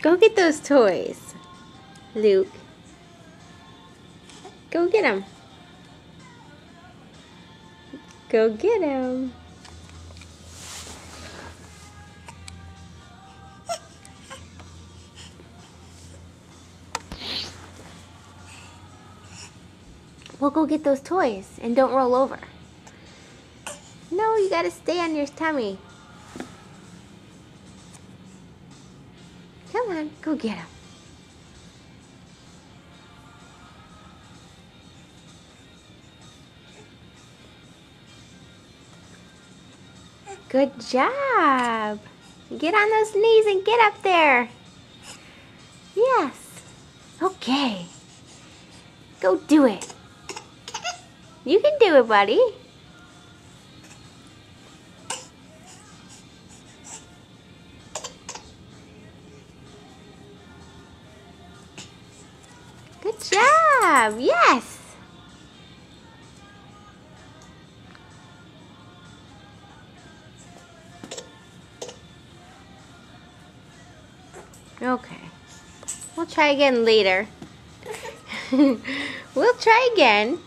Go get those toys, Luke. Go get them. Go get them. We'll go get those toys and don't roll over. No, you gotta stay on your tummy. Come on, go get them. Good job. Get on those knees and get up there. Yes. Okay. Go do it. You can do it, buddy. Good job. Yes. Okay. We'll try again later. We'll try again.